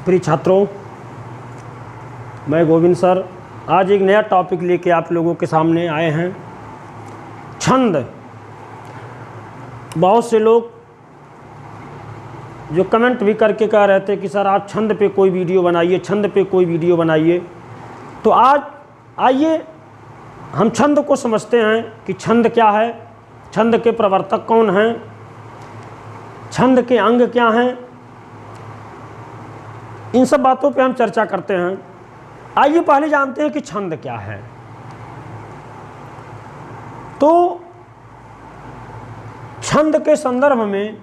प्रिय छात्रों, मैं गोविंद सर आज एक नया टॉपिक लेके आप लोगों के सामने आए हैं। छंद। बहुत से लोग जो कमेंट भी करके कह रहे थे कि सर आप छंद पे कोई वीडियो बनाइए, छंद पे कोई वीडियो बनाइए। तो आज आइए हम छंद को समझते हैं कि छंद क्या है, छंद के प्रवर्तक कौन हैं, छंद के अंग क्या हैं। इन सब बातों पे हम चर्चा करते हैं। आइए पहले जानते हैं कि छंद क्या है। तो छंद के संदर्भ में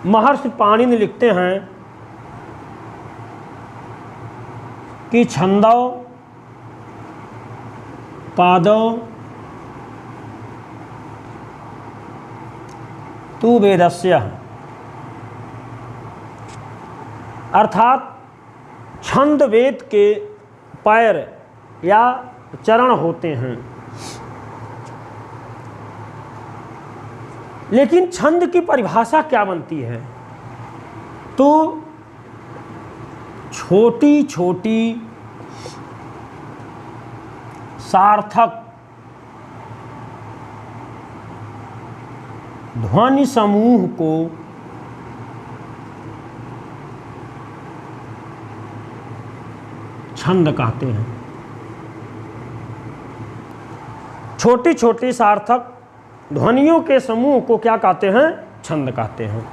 महर्षि पाणिनि लिखते हैं कि छंदो पादो तु वेदस्य, अर्थात छंद वेद के पैर या चरण होते हैं। लेकिन छंद की परिभाषा क्या बनती है? तो छोटी छोटी सार्थक ध्वनि समूह को छंद कहते हैं। छोटी छोटी सार्थक ध्वनियों के समूह को क्या कहते हैं? छंद कहते हैं।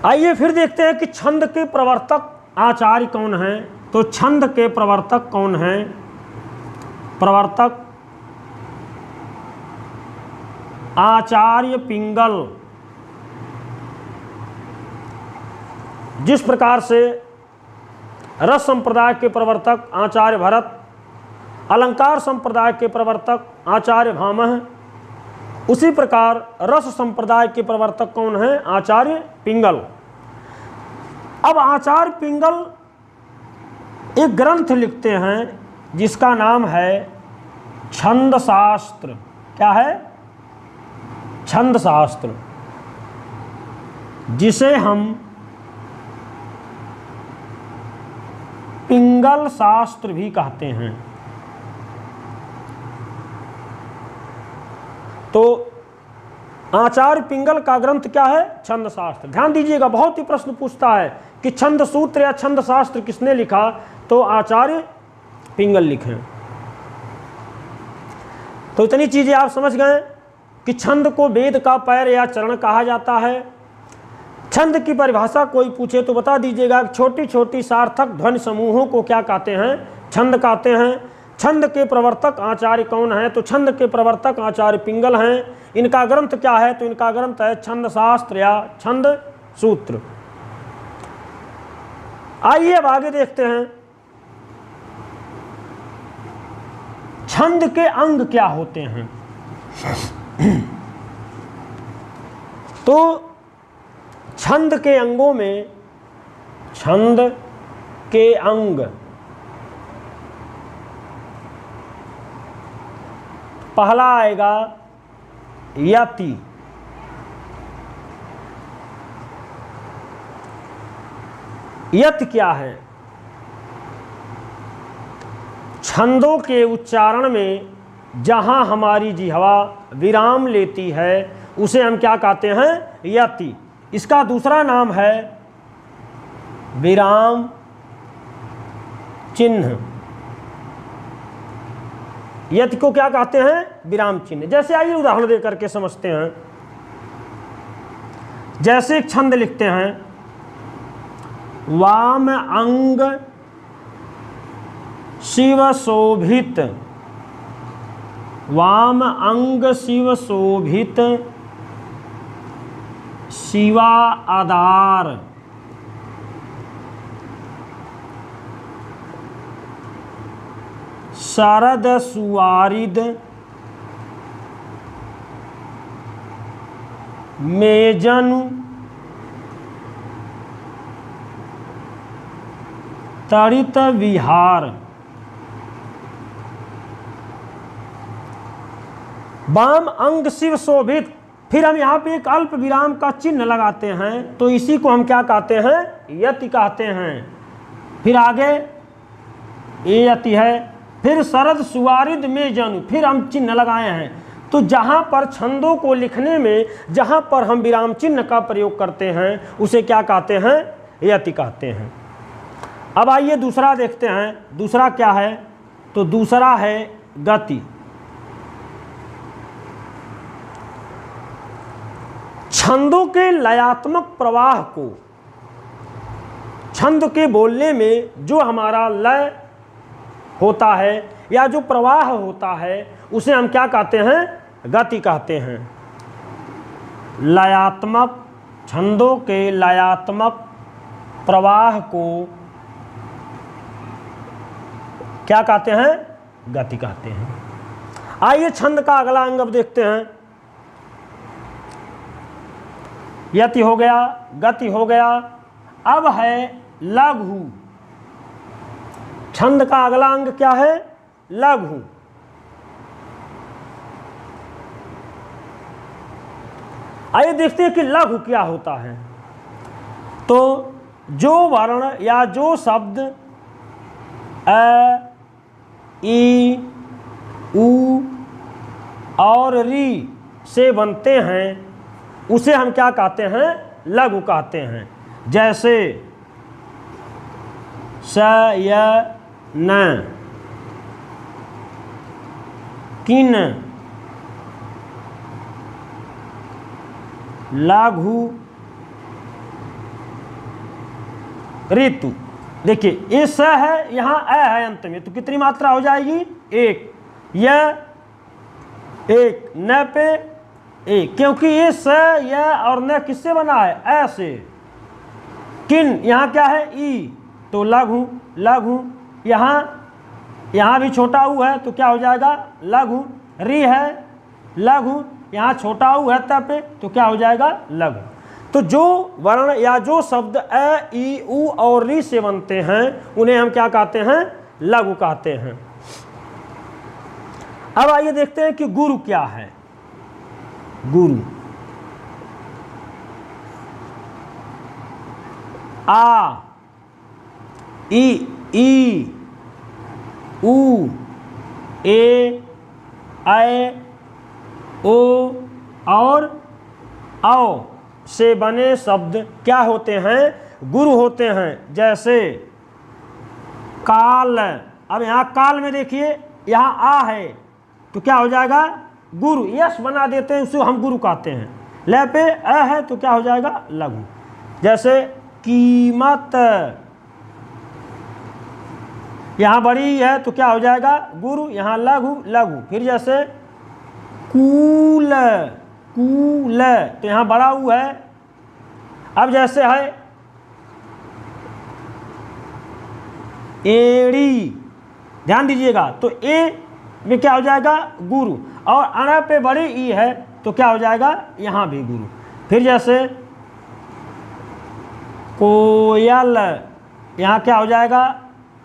आइए फिर देखते हैं कि छंद के प्रवर्तक आचार्य कौन हैं। तो छंद के प्रवर्तक कौन हैं? प्रवर्तक आचार्य पिंगल। जिस प्रकार से रस संप्रदाय के प्रवर्तक आचार्य भरत, अलंकार संप्रदाय के प्रवर्तक आचार्य भामह, उसी प्रकार रस संप्रदाय के प्रवर्तक कौन हैं? आचार्य पिंगल। अब आचार्य पिंगल एक ग्रंथ लिखते हैं जिसका नाम है छंद शास्त्र। क्या है? छंद शास्त्र, जिसे हम पिंगल शास्त्र भी कहते हैं। तो आचार्य पिंगल का ग्रंथ क्या है? छंद शास्त्र। ध्यान दीजिएगा, बहुत ही प्रश्न पूछता है कि छंद सूत्र या छंद शास्त्र किसने लिखा? तो आचार्य पिंगल लिखे। तो इतनी चीजें आप समझ गए कि छंद को वेद का पैर या चरण कहा जाता है। छंद की परिभाषा कोई पूछे तो बता दीजिएगा। छोटी छोटी सार्थक ध्वनि समूहों को क्या कहते हैं? छंद कहते हैं। छंद के प्रवर्तक आचार्य कौन है? तो छंद के प्रवर्तक आचार्य पिंगल हैं। इनका ग्रंथ क्या है? तो इनका ग्रंथ है छंद शास्त्र या छंद सूत्र। आइए अब आगे देखते हैं छंद के अंग क्या होते हैं। तो छंद के अंगों में छंद के अंग पहला आएगा यति। यति क्या है? छंदों के उच्चारण में जहां हमारी जिह्वा विराम लेती है उसे हम क्या कहते हैं? यति। इसका दूसरा नाम है विराम चिन्ह। यति को क्या कहते हैं? विराम चिन्ह। जैसे आइए उदाहरण दे करके समझते हैं। जैसे एक छंद लिखते हैं, वाम अंग शिव शोभित, वाम अंग शिव शोभित शिवा आधार, शरद सुवारिद मेजन तड़ित विहार। वाम अंग शिव शोभित फिर हम यहाँ पे एक अल्प विराम का चिन्ह लगाते हैं, तो इसी को हम क्या कहते हैं? यति कहते हैं। फिर आगे ये यति है, फिर शरद सुवारिद में जनु, फिर हम चिन्ह लगाए हैं। तो जहाँ पर छंदों को लिखने में जहाँ पर हम विराम चिन्ह का प्रयोग करते हैं उसे क्या कहते हैं? यति कहते हैं। अब आइए दूसरा देखते हैं। दूसरा क्या है? तो दूसरा है गति। छंदों के लयात्मक प्रवाह को, छंद के बोलने में जो हमारा लय होता है या जो प्रवाह होता है उसे हम क्या कहते हैं? गति कहते हैं। लयात्मक, छंदों के लयात्मक प्रवाह को क्या कहते हैं? गति कहते हैं। आइए छंद का अगला अंग अब देखते हैं। यति हो गया, गति हो गया, अब है लघु। छंद का अगला अंग क्या है? लघु। आइए देखते हैं कि लघु क्या होता है। तो जो वर्ण या जो शब्द अ, ई, उ और री से बनते हैं उसे हम क्या कहते हैं? लघु कहते हैं। जैसे स, य, न, किन, लघु, ऋतु। देखिए ये स है, यहाँ अ है अंत में, तो कितनी मात्रा हो जाएगी? एक। यह एक, न पे एक, क्योंकि ये स, य और न किससे बना है? अ से। किन, यहाँ क्या है? ई, तो लघु। लघु, यहाँ भी छोटा ऊ है तो क्या हो जाएगा? लघु। री है, लघु, यहाँ छोटा ऊ है त पे तो क्या हो जाएगा? लघु। तो जो वर्ण या जो शब्द अ, ई, उ और री से बनते हैं उन्हें हम क्या कहते हैं? लघु कहते हैं। अब आइए देखते हैं कि गुरु क्या है। गुरु, आ, ई, उ, ए, ओ और औ से बने शब्द क्या होते हैं? गुरु होते हैं। जैसे काल, अब यहाँ काल में देखिए यहाँ आ है तो क्या हो जाएगा? गुरु। यश बना देते हैं, उसे हम गुरु कहते हैं। ल पे अ है तो क्या हो जाएगा? लघु। जैसे कीमत, यहाँ बड़ी है तो क्या हो जाएगा? गुरु, यहाँ लघु। लघु। फिर जैसे कूल, कूल, तो यहाँ बड़ा ऊ है। अब जैसे है एड़ी, ध्यान दीजिएगा, तो ए में क्या हो जाएगा? गुरु। और अण पे बड़ी ई है तो क्या हो जाएगा? यहाँ भी गुरु। फिर जैसे कोयल, यहाँ क्या हो जाएगा?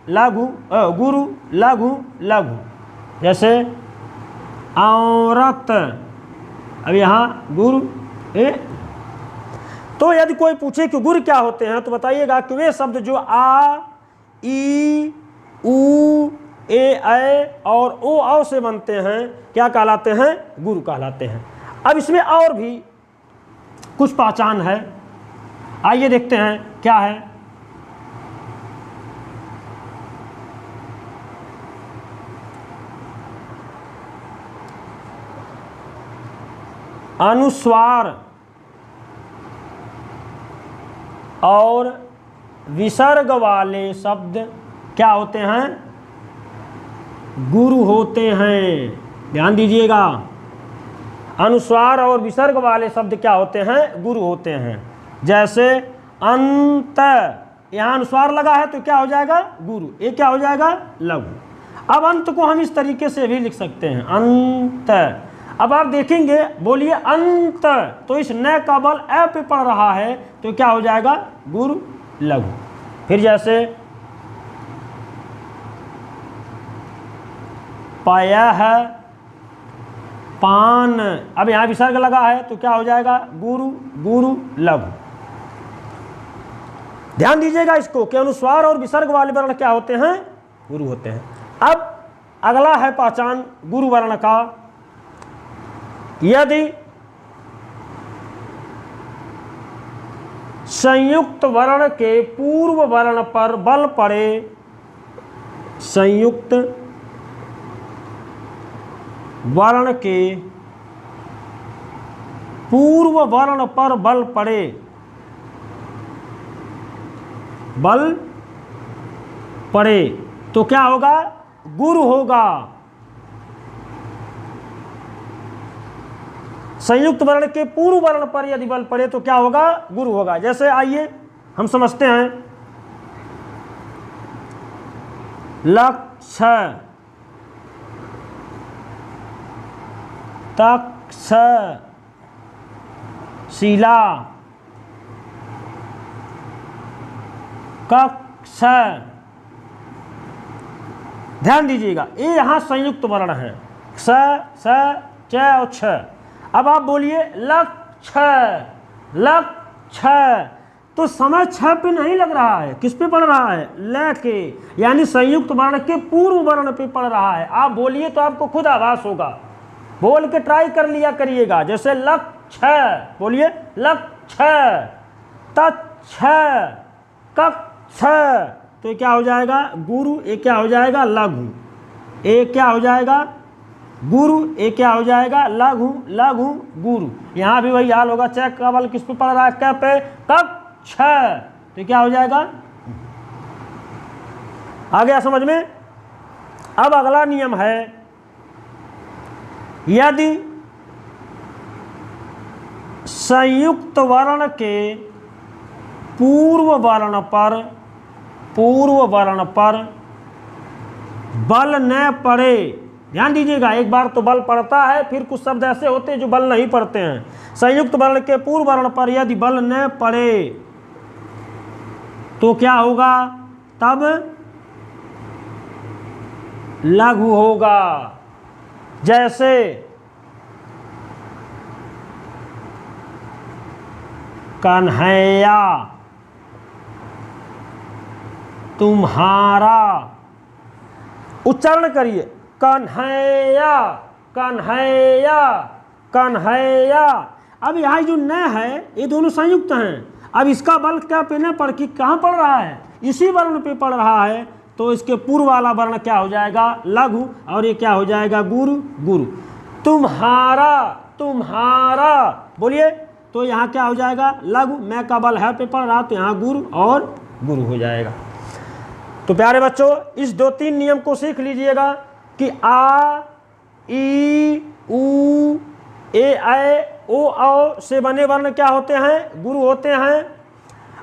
लघु, गुरु, लघु, लघु। जैसे औरत, अब यहाँ गुरु ए। तो यदि कोई पूछे कि गुरु क्या होते हैं तो बताइएगा कि वे शब्द जो आ, ई, उ, ए, और ओ औ से बनते हैं क्या कहलाते हैं? गुरु कहलाते हैं। अब इसमें और भी कुछ पहचान है, आइए देखते हैं क्या है। अनुस्वार और विसर्ग वाले शब्द क्या होते हैं? गुरु होते हैं। ध्यान दीजिएगा, अनुस्वार और विसर्ग वाले शब्द क्या होते हैं? गुरु होते हैं। जैसे अंत, यहाँ अनुस्वार लगा है तो क्या हो जाएगा? गुरु। ये क्या हो जाएगा? लघु। अब अंत को हम इस तरीके से भी लिख सकते हैं, अंत। अब आप देखेंगे, बोलिए अंत, तो इस न का बल अ पे पड़ रहा है तो क्या हो जाएगा? गुरु, लघु। फिर जैसे पयः, पान। अब यहाँ विसर्ग लगा है तो क्या हो जाएगा? गुरु, गुरु लघु। ध्यान दीजिएगा इसको कि अनुस्वार और विसर्ग वाले वर्ण क्या होते हैं? गुरु होते हैं। अब अगला है पहचान गुरु वर्ण का। यदि संयुक्त वर्ण के पूर्व वर्ण पर बल पड़े, संयुक्त वर्ण के पूर्व वर्ण पर बल पड़े, बल पड़े तो क्या होगा? गुरु होगा। संयुक्त वर्ण के पूर्व वर्ण पर यदि बल पड़े तो क्या होगा? गुरु होगा। जैसे आइए हम समझते हैं, लक्ष, तक्ष, शिला, कक्ष। ध्यान दीजिएगा, ये यहां संयुक्त वर्ण है, स, स, च और छ। अब आप बोलिए लक्ष, लक्ष, तो समय छ पे नहीं लग रहा है, किस पे पड़ रहा है? ल के, यानी संयुक्त वर्ण के पूर्व वर्ण पे पड़ रहा है। आप बोलिए तो आपको खुद आभास होगा, बोल के ट्राई कर लिया करिएगा। जैसे लक्ष, बोलिए लक्ष, तच्छ, कक्ष, तो क्या हो जाएगा? गुरु। ये क्या हो जाएगा? लघु। ये क्या हो जाएगा? गुरु। ये क्या हो जाएगा? लघु, लघु, गुरु। यहाँ भी वही हाल होगा। चेक का बल किस पे पड़ रहा है? क पे, कक्ष, तो क्या हो जाएगा? आ गया समझ में? अब अगला नियम है, यदि संयुक्त वर्ण के पूर्व वर्ण पर बल न पड़े। ध्यान दीजिएगा, एक बार तो बल पड़ता है, फिर कुछ शब्द ऐसे होते हैं जो बल नहीं पड़ते हैं। संयुक्त वर्ण के पूर्व वर्ण पर यदि बल न पड़े तो क्या होगा? तब लघु होगा। जैसे कन्हैया, तुम्हारा। उच्चारण करिए, कन्हैया, कन्हैया, कन्हैया। अब यहाँ जो न है ये दोनों संयुक्त हैं। अब इसका बल क्या पे न पड़, कि कहाँ पड़ रहा है? इसी वर्ण पे पड़ रहा है, तो इसके पूर्व वाला वर्ण क्या हो जाएगा? लघु। और ये क्या हो जाएगा? गुरु, गुरु। तुम्हारा, तुम्हारा, बोलिए, तो यहाँ क्या हो जाएगा? लघु। मैं का बल है पे पड़ रहा, तो यहाँ गुरु और गुरु हो जाएगा। तो प्यारे बच्चों, इस 2-3 नियम को सीख लीजिएगा कि आ, ई, उ, ए, ऐ, ओ, औ से बने वर्ण क्या होते हैं? गुरु होते हैं।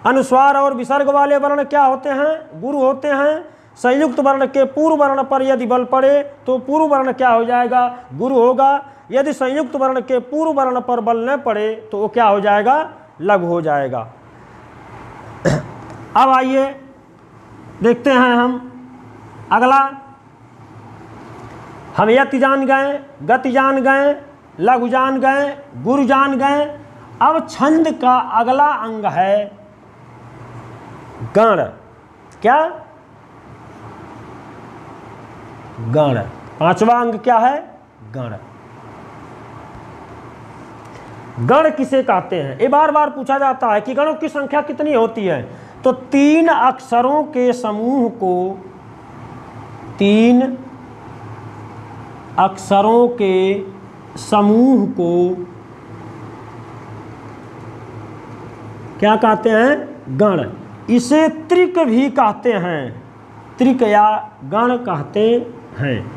अनुस्वार और विसर्ग वाले वर्ण क्या होते हैं? गुरु होते हैं। संयुक्त वर्ण के पूर्व वर्ण पर यदि बल पड़े तो पूर्व वर्ण क्या हो जाएगा? गुरु होगा। यदि संयुक्त वर्ण के पूर्व वर्ण पर बल न पड़े तो वो क्या हो जाएगा? लघु हो जाएगा। अब आइए देखते हैं हम अगला। हम यति जान गए, गति जान गए, लघु जान गए, गुरु जान गए। अब छंद का अगला अंग है गण। क्या? गण। 5वां अंग क्या है? गण। गण किसे कहते हैं? ये बार बार पूछा जाता है कि गणों की संख्या कितनी होती है। तो 3 अक्षरों के समूह को, 3 अक्षरों के समूह को क्या कहते हैं? गण। इसे त्रिक भी कहते हैं, त्रिक या गण कहते हैं।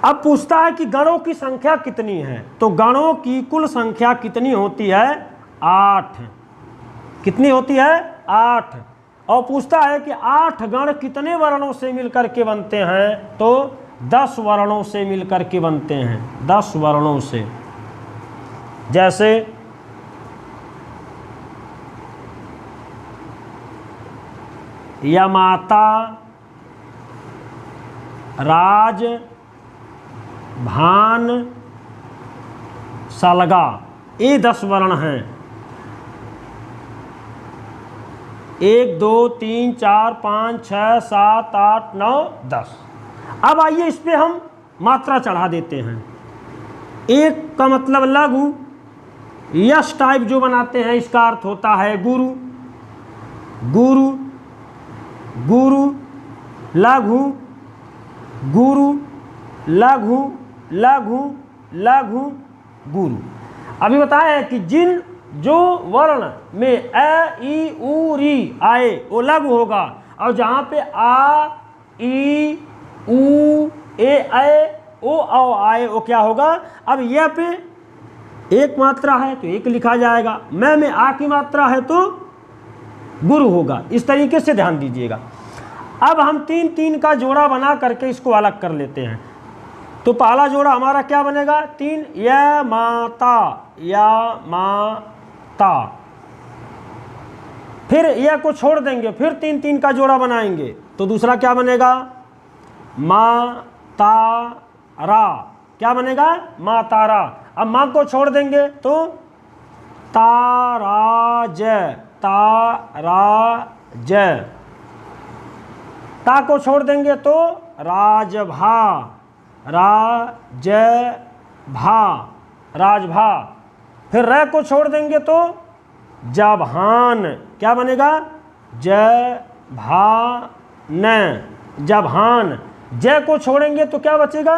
अब पूछता है कि गणों की संख्या कितनी है। तो गणों की कुल संख्या कितनी होती है? 8। कितनी होती है? 8। और पूछता है कि 8 गण कितने वर्णों से मिलकर के बनते हैं? तो 10 वर्णों से मिलकर के बनते हैं, 10 वर्णों से। जैसे यमाता, राज, भान, सलगा, ये 10 वर्ण हैं। 1 2 3 4 5 6 7 8 9 10। अब आइए इस पे हम मात्रा चढ़ा देते हैं। एक का मतलब लघु, यश टाइप जो बनाते हैं इसका अर्थ होता है गुरु, गुरु, गुरु, लघु, गुरु, लघु, लघु, लघु, गुरु। अभी बताया है कि जिन जो वर्ण में ए, ई, उ, री आए वो लघु होगा, और जहाँ पे आ, ई, उ, ए, ओ, औ आए वो क्या होगा। अब यह पे एक मात्रा है तो एक लिखा जाएगा, मैं में आ की मात्रा है तो गुरु होगा। इस तरीके से ध्यान दीजिएगा। अब हम 3 का जोड़ा बना करके इसको अलग कर लेते हैं। तो पहला जोड़ा हमारा क्या बनेगा, 3 या माता, या माता। फिर यह को छोड़ देंगे, फिर 3 का जोड़ा बनाएंगे तो दूसरा क्या बनेगा, मातारा। क्या बनेगा, मातारा। अब माँ को छोड़ देंगे तो ताराज, ताराज। ता को छोड़ देंगे तो राजभा, राजभा, राजभा। फिर र को छोड़ देंगे तो जभान। क्या बनेगा, जभान, जभान। जय को छोड़ेंगे तो क्या बचेगा,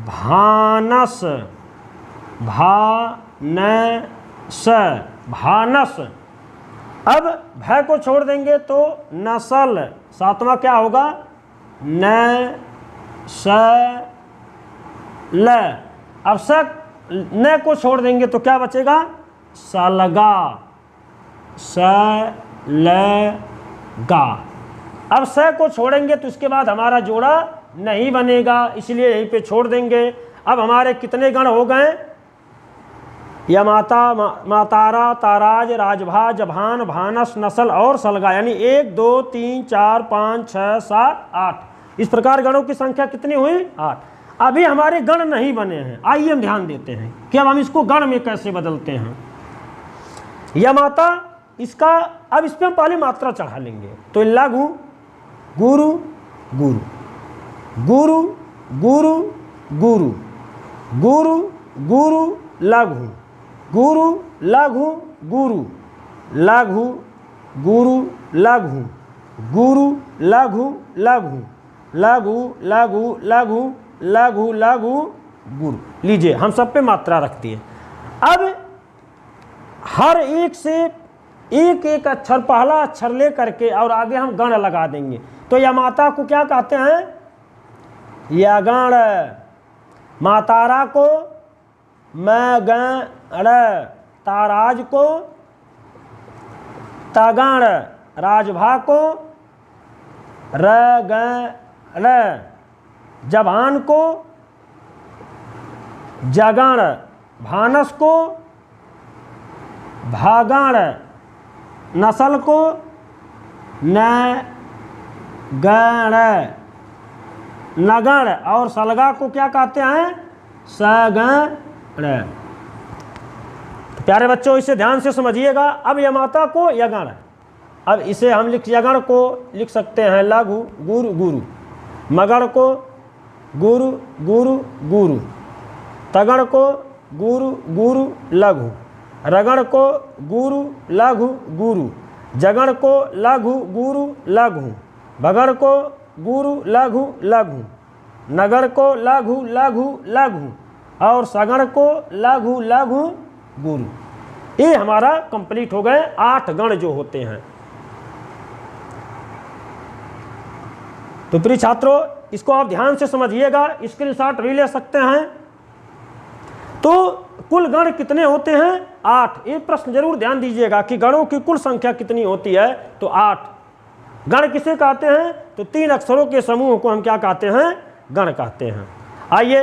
भानस, भानस, भानस। अब भय को छोड़ देंगे तो नसल। 7वां क्या होगा, न स ल। अब स न को छोड़ देंगे तो क्या बचेगा, सलगा, सलगा। अब स को छोड़ेंगे तो उसके बाद हमारा जोड़ा नहीं बनेगा, इसलिए यहीं पे छोड़ देंगे। अब हमारे कितने गण हो गए, या माता, मातारा, ताराज, राजभा, जभान, भानस, नसल और सलगा, यानी 1 2 3 4 5 6 7 8। इस प्रकार गणों की संख्या कितनी हुई, 8। अभी हमारे गण नहीं बने हैं, आइए हम ध्यान देते हैं कि अब हम इसको गण में कैसे बदलते हैं। या माता, इसका अब इस पर हम पहले मात्रा चढ़ा लेंगे तो लघु, गुरु, गुरु, गुरु, गुरु, गुरु, गुरु, गुरु, लघु, गुरु, लघु, गुरु, लघु, गुरु, लघु, गुरु, लघु, लघु, लघु, लघु, लघु, लघु, लघु, गुरु। लीजिए हम सब पे मात्रा रख दिए। अब हर एक से एक एक अक्षर, पहला अक्षर ले करके और आगे हम गण लगा देंगे। तो या माता को क्या कहते हैं, या गण। मातारा को मैं गण, ताराज को तगण, राजभा को रगण, जभान को जगण, भानस को भागण, नसल को नगण, नगण, और सलगा को क्या कहते हैं, सगण। तो प्यारे बच्चों इसे ध्यान से समझिएगा। अब यमाता को यगण, अब इसे हम यगण को लिख सकते हैं लघु, गुरु, गुरु। मगण को गुरु, गुरु, गुरु। तगण को गुरु, गुरु, लघु। रगण को गुरु, लघु, गुरु। जगण को लघु, गुरु, लघु। भगण को गुरु, लघु, लघु। नगण को लघु, लघु, लघु। और सगण को लघु, लघु, गुरु। ये हमारा कंप्लीट हो गए 8 गण जो होते हैं। तो प्रिय छात्रों इसको आप ध्यान से समझिएगा, स्क्रीनशॉट भी ले सकते हैं। तो कुल गण कितने होते हैं, 8। एक प्रश्न जरूर ध्यान दीजिएगा कि गणों की कुल संख्या कितनी होती है, तो 8। गण किसे कहते हैं, तो 3 अक्षरों के समूह को हम क्या कहते हैं, गण कहते हैं। आइए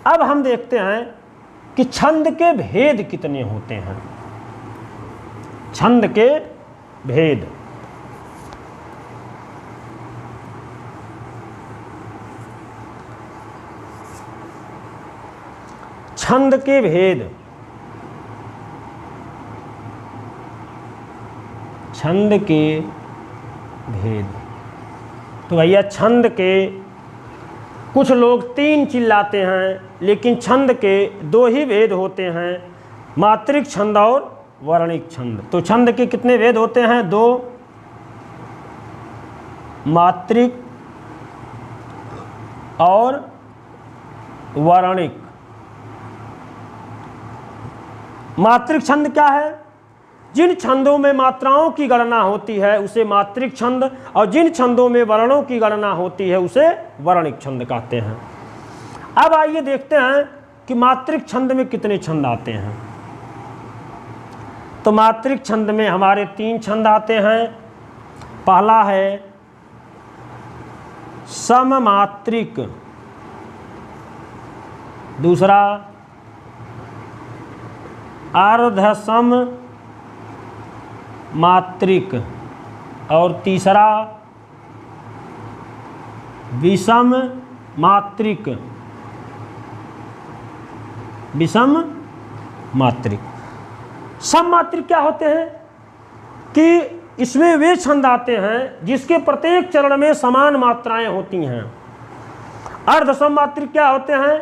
अब हम देखते हैं कि छंद के भेद कितने होते हैं। छंद के भेद, छंद के भेद, छंद के भेद। तो भैया छंद के कुछ लोग 3 चिल्लाते हैं, लेकिन छंद के 2 ही भेद होते हैं, मात्रिक छंद और वर्णिक छंद। तो छंद के कितने भेद होते हैं? 2, मात्रिक और वर्णिक। मात्रिक छंद क्या है? जिन छंदों में मात्राओं की गणना होती है उसे मात्रिक छंद, और जिन छंदों में वर्णों की गणना होती है उसे वर्णिक छंद कहते हैं। अब आइए देखते हैं कि मात्रिक छंद में कितने छंद आते हैं। तो मात्रिक छंद में हमारे 3 छंद आते हैं। पहला है सममात्रिक, दूसरा अर्धसम मात्रिक, और तीसरा विषम मात्रिक। विषम मात्रिक। सममात्रिक क्या होते हैं कि इसमें वे छंद आते हैं जिसके प्रत्येक चरण में समान मात्राएं होती हैं। अर्धसम मात्रिक क्या होते हैं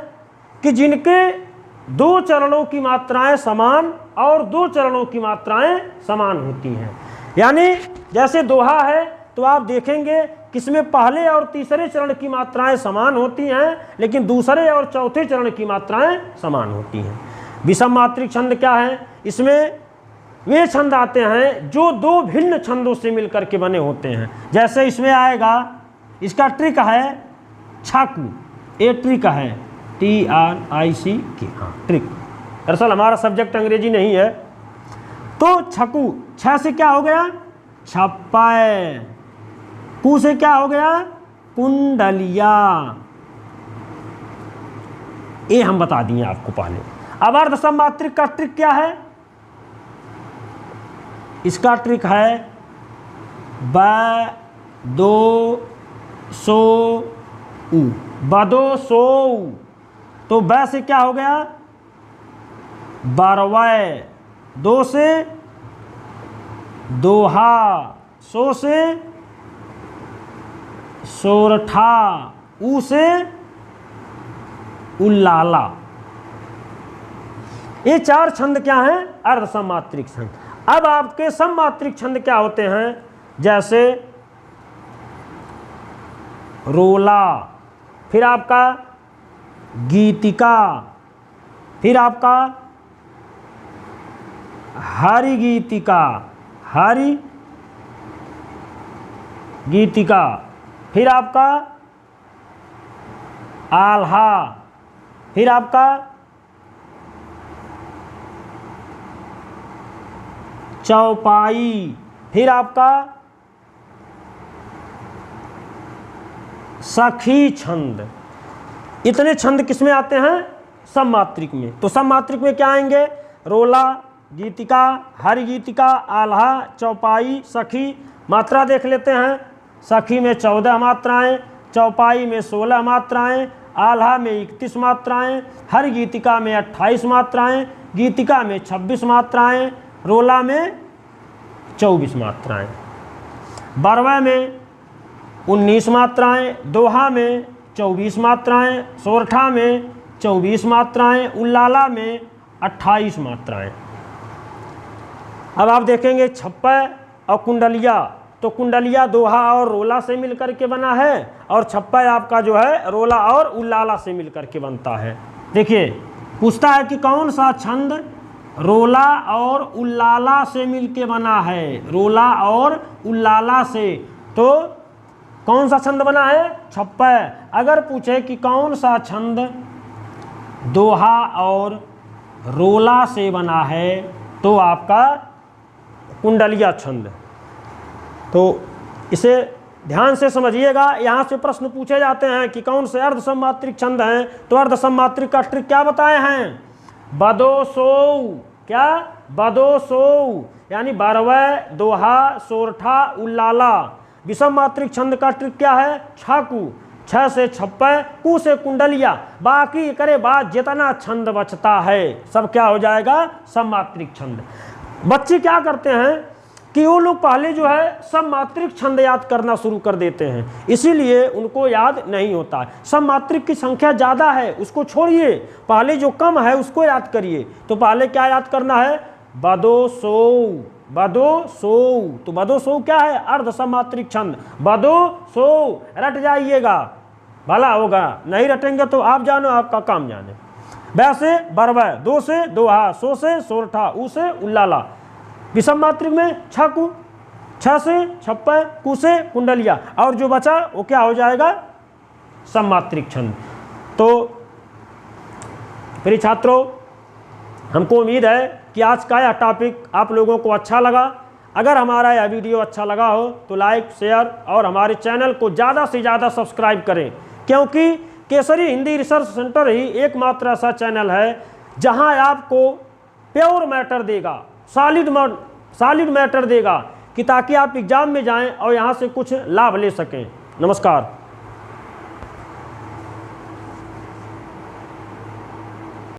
कि जिनके 2 चरणों की मात्राएं समान और 2 चरणों की मात्राएं समान होती हैं। यानी जैसे दोहा है तो आप देखेंगे कि इसमें पहले और तीसरे चरण की मात्राएं समान होती हैं, लेकिन दूसरे और चौथे चरण की मात्राएं समान होती हैं। विषम मात्रिक छंद क्या है? इसमें वे छंद आते हैं जो 2 भिन्न छंदों से मिलकर के बने होते हैं। जैसे इसमें आएगा, इसका ट्रिक है छाकू, ये ट्रिक है TRIC, हाँ ट्रिक। दरअसल हमारा सब्जेक्ट अंग्रेजी नहीं है। तो छकू, छ से क्या हो गया? छप्पय। कू से क्या हो गया? कुंडलिया। ये हम बता दिए आपको पहले। अब अर्धसम मात्रिक का ट्रिक क्या है? इसका ट्रिक है ब दो सो उ, बदो सो उ। तो ब से क्या हो गया? बारवय, 2 से दोहा, सो से सोरठा, उ से उल्लाला। ये 4 छंद क्या हैं? अर्धसम मात्रिक छंद। अब आपके सममात्रिक छंद क्या होते हैं? जैसे रोला, फिर आपका गीतिका, फिर आपका हरि गीतिका, हरि गीतिका, फिर आपका आल्हा, फिर आपका चौपाई, फिर आपका सखी छंद। इतने छंद किसमें आते हैं? सममात्रिक में। तो सममात्रिक में क्या आएंगे? रोला, गीतिका, हरि गीतिका, आल्हा, चौपाई, सखी। मात्रा देख लेते हैं। सखी में 14 मात्राएं, चौपाई में 16 मात्राएं, आल्हा में 31 मात्राएं, हरि गीतिका में 28 मात्राएं, गीतिका में 26 मात्राएं, रोला में 24 मात्राएं, बारवा में 19 मात्राएं, दोहा में 24 मात्राएं, सोरठा में 24 मात्राएं, उल्लाला में 28 मात्राएं। अब आप देखेंगे छप्पय और कुंडलिया। तो कुंडलिया दोहा और रोला से मिलकर के बना है, और छप्पय आपका जो है रोला और उल्लाला से मिलकर के बनता है। देखिए पूछता है कि कौन सा छंद रोला और उल्लाला से मिलके बना है? रोला और उल्लाला से। तो कौन सा छंद बना है? छप्पय। अगर पूछे कि कौन सा छंद दोहा और रोला से बना है, तो आपका कुंडलिया छंद। तो इसे ध्यान से समझिएगा। यहाँ से प्रश्न पूछे जाते हैं कि कौन से अर्धसममात्रिक छंद हैं, तो अर्धसममात्रिक का ट्रिक क्या बताए हैं? बदो सो, क्या? बदो सो, यानी बारवा, दोहा, सोरठा, उल्लाला। विषम मात्रिक छंद का ट्रिक क्या है? छाकू। छ से छप्पे, कु से कुंडलिया, बाकी करे बाद जितना छंद बचता है सब क्या हो जाएगा, सममात्रिक छंद। बच्चे क्या करते हैं कि वो लोग पहले जो है सममात्रिक छंद याद करना शुरू कर देते हैं, इसीलिए उनको याद नहीं होता है। सममात्रिक की संख्या ज़्यादा है उसको छोड़िए, पहले जो कम है उसको याद करिए। तो पहले क्या याद करना है, बदो सो, बदो सो। तो बदो सो क्या है, अर्ध सममात्रिक छंद, बदो सो। रट जाइएगा भला होगा, नहीं रटेंगे तो आप जानो, आपका काम जाने। वैसे बरवा, दो से दोहा, सो से सोरठा, उ से उल्लाला। विषम मात्रिक में छकु, छ से छप्पे, कु से कुंडलिया, और जो बचा वो क्या हो जाएगा, सममात्रिक छंद। तो प्रिय छात्रों, हमको उम्मीद है कि आज का यह टॉपिक आप लोगों को अच्छा लगा। अगर हमारा यह वीडियो अच्छा लगा हो तो लाइक, शेयर और हमारे चैनल को ज़्यादा से ज़्यादा सब्सक्राइब करें, क्योंकि केसरी हिंदी रिसर्च सेंटर ही एकमात्र ऐसा चैनल है जहां आपको प्योर मैटर देगा, सॉलिड मैटर देगा, कि ताकि आप एग्जाम में जाएं और यहां से कुछ लाभ ले सकें। नमस्कार।